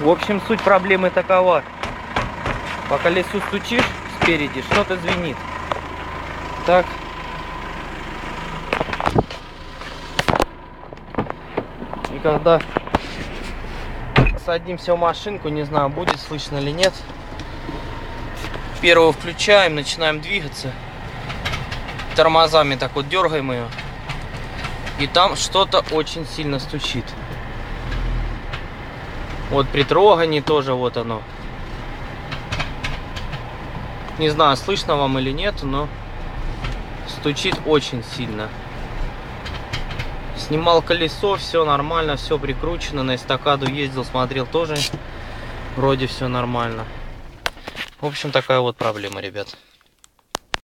В общем, суть проблемы такова. По колесу стучишь спереди, что-то звенит. Так. И когда садимся в машинку, не знаю, будет слышно или нет. Первого включаем, начинаем двигаться. Тормозами так вот дергаем ее. И там что-то очень сильно стучит. Вот при трогании тоже вот оно. Не знаю, слышно вам или нет, но стучит очень сильно. Снимал колесо, все нормально, все прикручено. На эстакаду ездил, смотрел, тоже вроде все нормально. В общем, такая вот проблема, ребят.